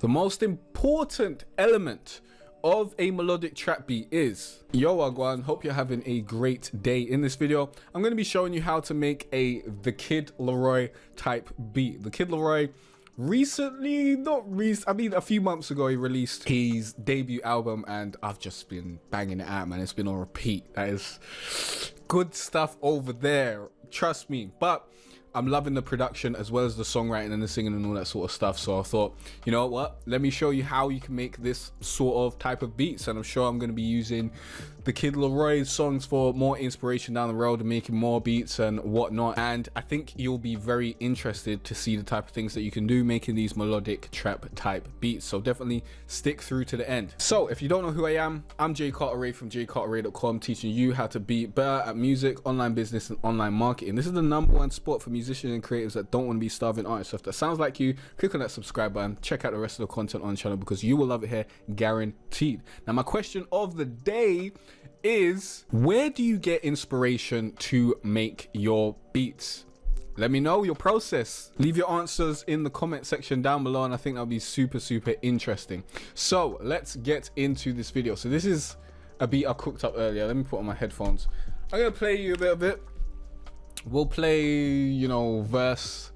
The most important element of a melodic trap beat is, yo Wagwan, hope you're having a great day. In this video, I'm going to be showing you how to make the Kid Laroi type beat. The Kid Laroi a few months ago, he released his debut album and I've just been banging it out, man. It's been on repeat. That is good stuff over there, trust me. But I'm loving the production as well as the songwriting and the singing and all that sort of stuff. So I thought, you know what, let me show you how you can make this sort of type of beats. And I'm sure I'm going to be using the Kid Laroi songs for more inspiration down the road and making more beats and whatnot. And I think you'll be very interested to see the type of things that you can do making these melodic trap type beats. So definitely stick through to the end. So if you don't know who I am, I'm Jay Carteret from jcarteret.com, teaching you how to be better at music, online business and online marketing. This is the #1 spot for musicians and creatives that don't want to be starving artists. So if that sounds like you, click on that subscribe button, check out the rest of the content on the channel because you will love it here, guaranteed. Now my question of the day is, where do you get inspiration to make your beats? Let me know your process. Leave your answers in the comment section down below and I think that'll be super interesting. So let's get into this video. So this is a beat I cooked up earlier. Let me put on my headphones. I'm gonna play you a bit of it. We'll play, you know, verse,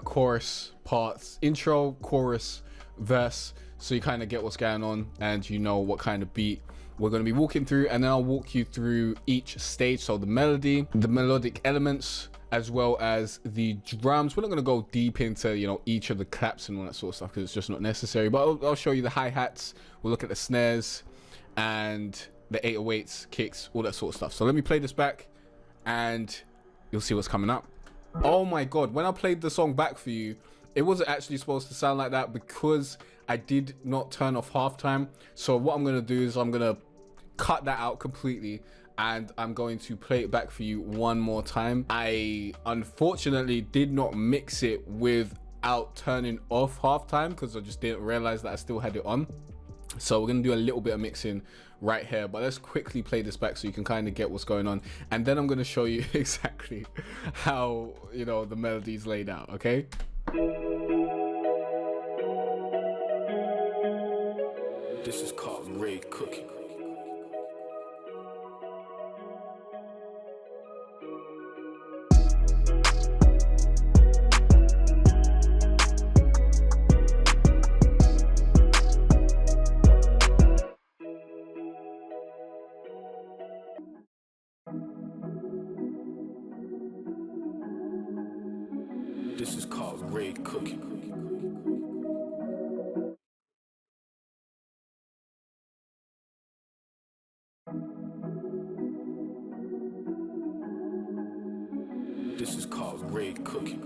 chorus parts, intro, chorus, verse, so you kind of get what's going on and you know what kind of beat we're going to be walking through. And then I'll walk you through each stage, so the melody, the melodic elements, as well as the drums. We're not going to go deep into, you know, each of the claps and all that sort of stuff because it's just not necessary, but I'll show you the hi-hats. We'll look at the snares and the 808s, kicks, all that sort of stuff. So let me play this back and you'll see what's coming up. Oh my god, when I played the song back for you, it wasn't actually supposed to sound like that because I did not turn off halftime. So what I'm going to do is I'm going to cut that out completely and I'm going to play it back for you one more time. I unfortunately did not mix it without turning off halftime because I just didn't realize that I still had it on. So we're going to do a little bit of mixing right here, but let's quickly play this back so you can kind of get what's going on, and then I'm going to show you exactly how, you know, the melody's laid out. Okay, this is called Ray Cooking. This is called Ray Cooking. This is called Ray Cooking.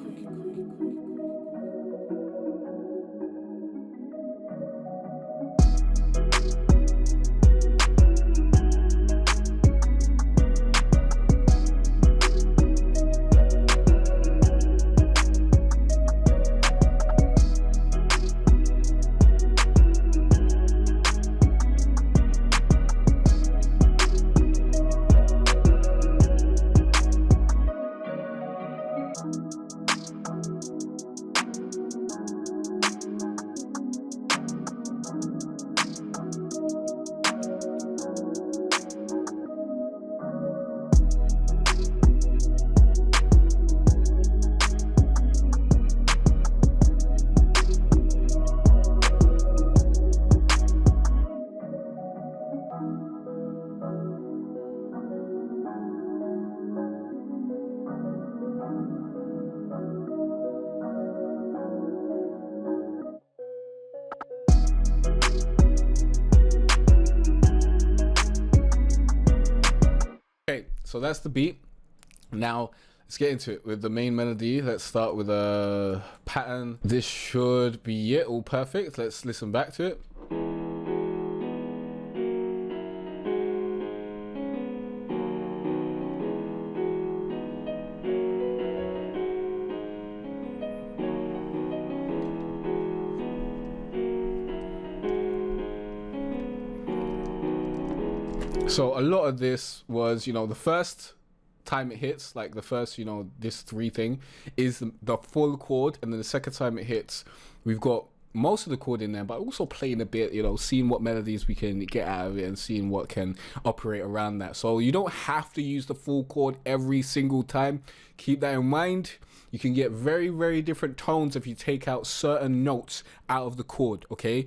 Okay, so that's the beat. Now let's get into it with the main melody. Let's start with a pattern. This should be it, all perfect. Let's listen back to it. So a lot of this was, you know, the first time it hits, like the first, this 3 thing is the full chord, and then the second time it hits, we've got most of the chord in there, but also playing a bit, you know, seeing what melodies we can get out of it and seeing what can operate around that. So you don't have to use the full chord every single time. Keep that in mind. You can get very, very different tones if you take out certain notes out of the chord, okay?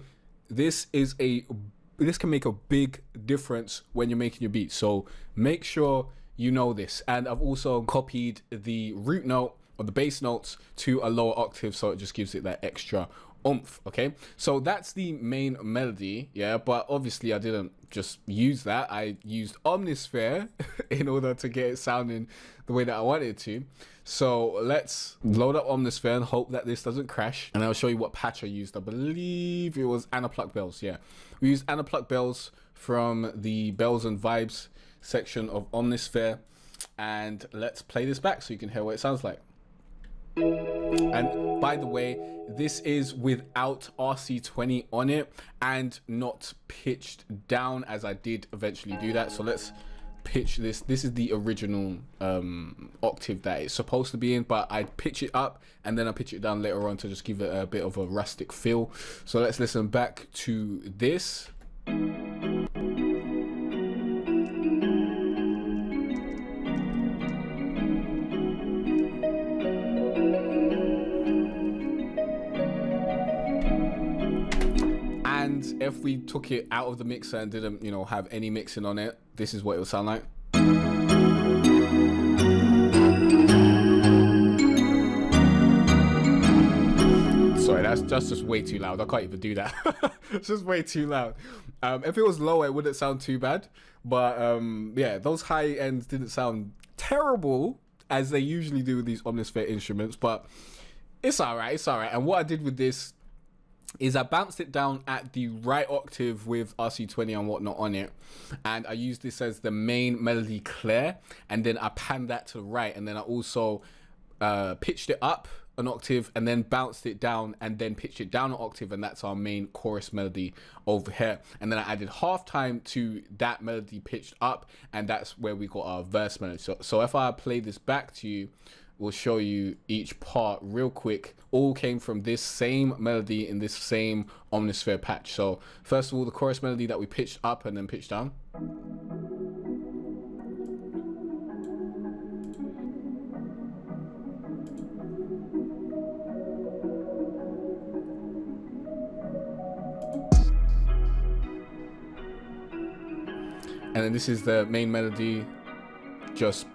This can make a big difference when you're making your beats. So make sure you know this. And I've also copied the root note or the bass notes to a lower octave, so it just gives it that extra oomph. Okay, so that's the main melody, yeah, but obviously I didn't just use that. I used Omnisphere in order to get it sounding the way that I wanted it to. So let's load up Omnisphere and hope that this doesn't crash, and I'll show you what patch I used. I believe it was Anapluck Bells. Yeah, we used Anapluck Bells from the Bells and Vibes section of Omnisphere, and let's play this back so you can hear what it sounds like. And by the way, this is without RC20 on it and not pitched down, as I did eventually do that. So let's pitch this. This is the original octave that it's supposed to be in, but I pitch it up and then I pitch it down later on to just give it a bit of a rustic feel. So let's listen back to this. And if we took it out of the mixer and didn't, you know, have any mixing on it, this is what it would sound like. Sorry, that's just way too loud. I can't even do that. It's just way too loud. If it was lower, it wouldn't sound too bad. But yeah, those high ends didn't sound terrible as they usually do with these Omnisphere instruments, but it's all right. It's all right. And what I did with this is I bounced it down at the right octave with RC20 and whatnot on it, and I used this as the main melody clear, and then I panned that to the right, and then I also pitched it up an octave and then bounced it down and then pitched it down an octave, and that's our main chorus melody over here. And then I added halftime to that melody pitched up, and that's where we got our verse melody. So if I play this back to you, we'll show you each part real quick. All came from this same melody in this same Omnisphere patch. So first of all, the chorus melody that we pitched up and then pitched down. And then this is the main melody, just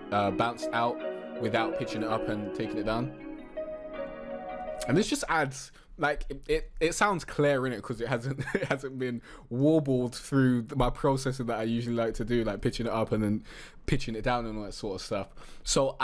bounced out without pitching it up and taking it down. And this just adds, like, it sounds clear in it because it hasn't been warbled through my processing that I usually like to do, like pitching it up and then pitching it down and all that sort of stuff. So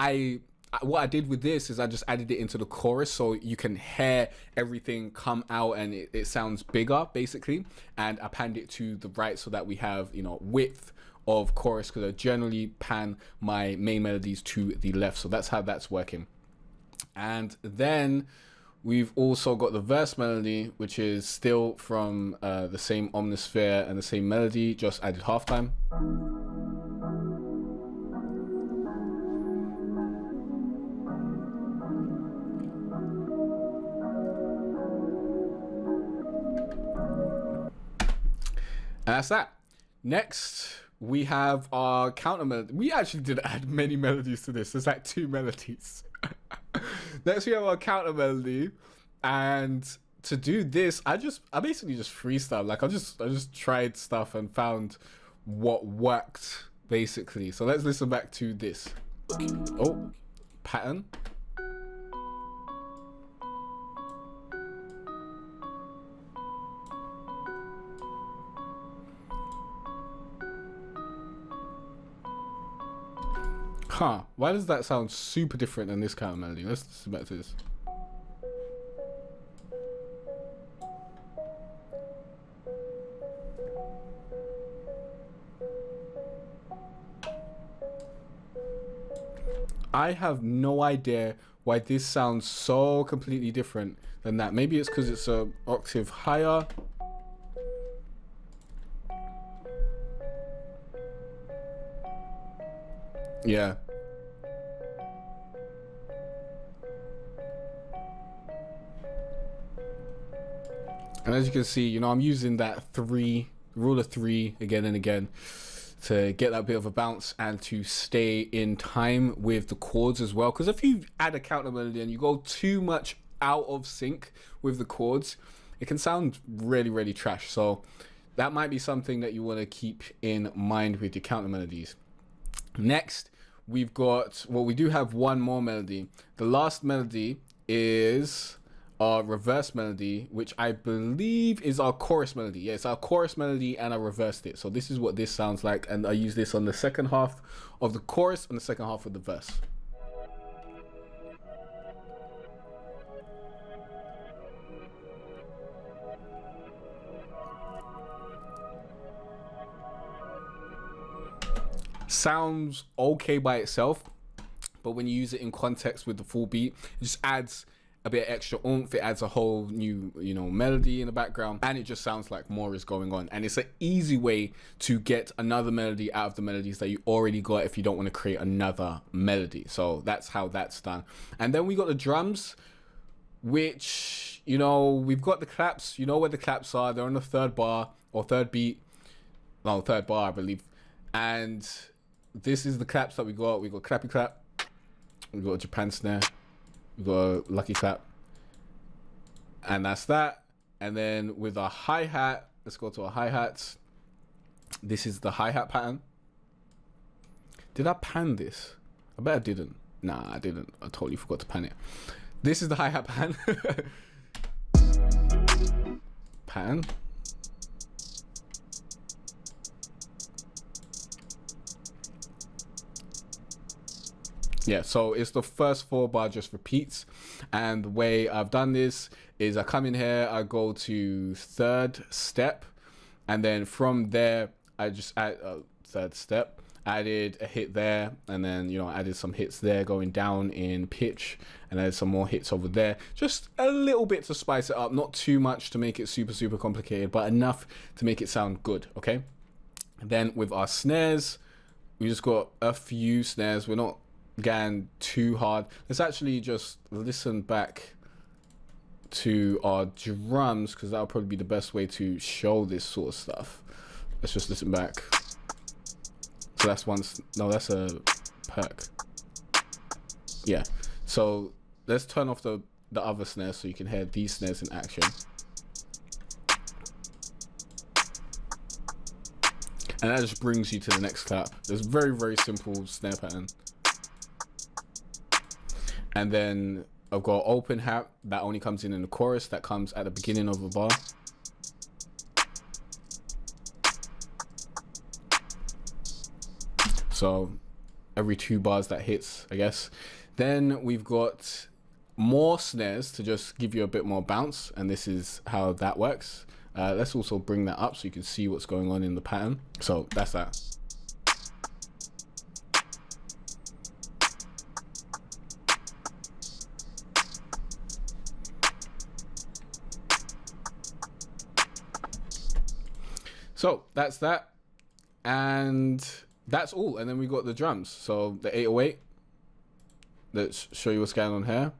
what I did with this is I just added it into the chorus so you can hear everything come out and it sounds bigger basically. And I panned it to the right so that we have, you know, width of chorus, because I generally pan my main melodies to the left. So that's how that's working. And then we've also got the verse melody, which is still from the same Omnisphere and the same melody, just added halftime. And that's that. Next, we have our counter melody. We actually did add many melodies to this. There's like 2 melodies. Next, we have our counter melody. And to do this, I basically just freestyle. Like I just tried stuff and found what worked basically. So let's listen back to this. Oh, pattern. Huh, why does that sound super different than this kind of melody? Let's listen back to this. I have no idea why this sounds so completely different than that. Maybe it's because it's an octave higher. Yeah. And as you can see, you know, I'm using that rule of three again and again to get that bit of a bounce and to stay in time with the chords as well. Because if you add a counter melody and you go too much out of sync with the chords, it can sound really, really trash. So that might be something that you want to keep in mind with your counter melodies. Next, we've got, well, we do have one more melody. The last melody is our reverse melody, which I believe is our chorus melody. Yeah, it's our chorus melody and I reversed it. So this is what this sounds like. And I use this on the second half of the chorus and the second half of the verse. Sounds okay by itself, but when you use it in context with the full beat, it just adds a bit of extra oomph. It adds a whole new, you know, melody in the background, and it just sounds like more is going on. And it's an easy way to get another melody out of the melodies that you already got if you don't want to create another melody. So that's how that's done. And then we got the drums, which, you know, we've got the claps. You know where the claps are. They're on the third bar or third beat. No, third bar, I believe. And this is the claps that we got. We got clappy clap. We got a Japan snare. We got a lucky clap. And that's that. And then with our hi-hat, let's go to our hi-hats. This is the hi-hat pattern. Did I pan this? I bet I didn't. Nah, I didn't. I totally forgot to pan it. This is the hi-hat pattern. Pattern. Yeah, so it's the first 4 bar just repeats, and the way I've done this is I come in here, I go to third step, and then from there I just add third step, added a hit there, and then, you know, added some hits there going down in pitch, and added some more hits over there, just a little bit to spice it up, not too much to make it super complicated, but enough to make it sound good. Okay, and then with our snares, we just got a few snares. We're not going too hard. Let's actually just listen back to our drums, because that'll probably be the best way to show this sort of stuff. Let's just listen back. So that's one. No, that's a perk. Yeah, so let's turn off the other snares so you can hear these snares in action. And that just brings you to the next clap. There's very simple snare pattern. And then I've got open hat that only comes in the chorus, that comes at the beginning of a bar. So every 2 bars that hits, I guess. Then we've got more snares to just give you a bit more bounce, and this is how that works. Let's also bring that up so you can see what's going on in the pattern. So that's that. So that's that, and that's all. And then we got the drums. So the 808. Let's show you what's going on here.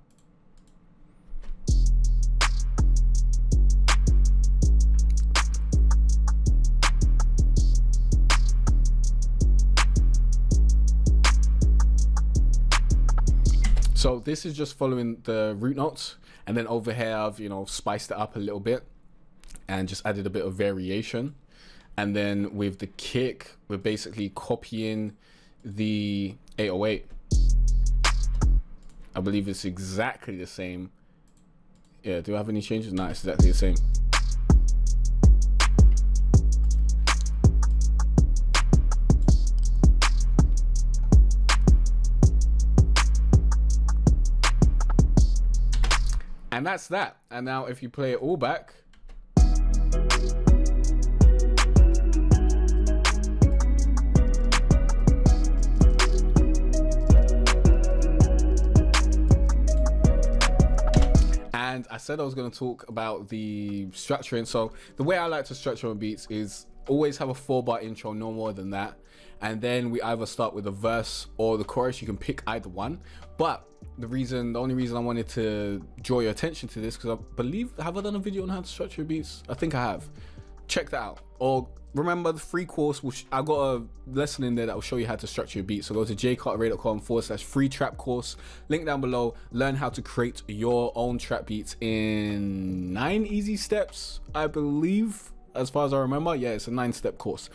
So this is just following the root notes, and then over here I've, you know, spiced it up a little bit and just added a bit of variation. And then with the kick, we're basically copying the 808. I believe it's exactly the same. Yeah, do I have any changes? No, it's exactly the same. And that's that. And now if you play it all back, and I said I was going to talk about the structuring. So the way I like to structure my beats is always have a 4-bar intro, no more than that. And then we either start with the verse or the chorus. You can pick either one. But the only reason I wanted to draw your attention to this, because I believe, have I done a video on how to structure your beats? I think I have. Check that out. Or remember, the free course, I've got a lesson in there that will show you how to structure your beats. So go to jcarterae.com/free trap course, link down below. Learn how to create your own trap beats in 9 easy steps, I believe, as far as I remember. Yeah, it's a 9-step course.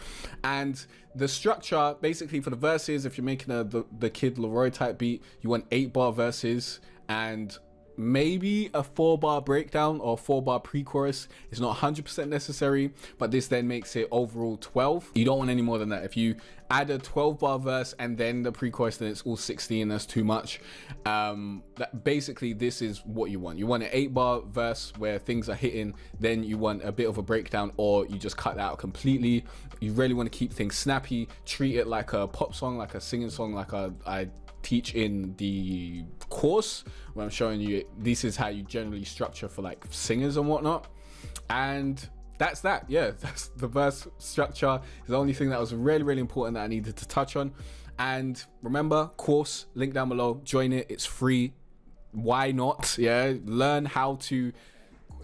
And the structure, basically, for the verses, if you're making the Kid Laroi type beat, you want 8-bar verses and maybe a 4-bar breakdown or 4-bar pre-chorus. It's not 100% necessary, but this then makes it overall 12. You don't want any more than that. If you add a 12-bar verse and then the pre-chorus, then it's all 16. That's too much. Basically, this is what you want. You want an 8-bar verse where things are hitting, then you want a bit of a breakdown, or you just cut that out completely. You really want to keep things snappy. Treat it like a pop song, like a singing song, like I teach in the course where I'm showing you this is how you generally structure for like singers and whatnot. And that's that. Yeah, that's the verse structure. Is the only thing that was really, really important that I needed to touch on. And remember, course, link down below. Join it. It's free. Why not? Yeah, learn how to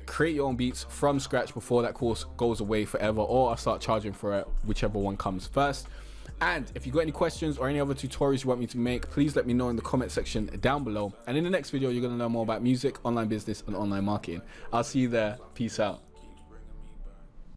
create your own beats from scratch before that course goes away forever, or I'll start charging for it, whichever one comes first. And if you got any questions or any other tutorials you want me to make, please let me know in the comment section down below. And in the next video, you're going to learn more about music, online business, and online marketing. I'll see you there. Peace out.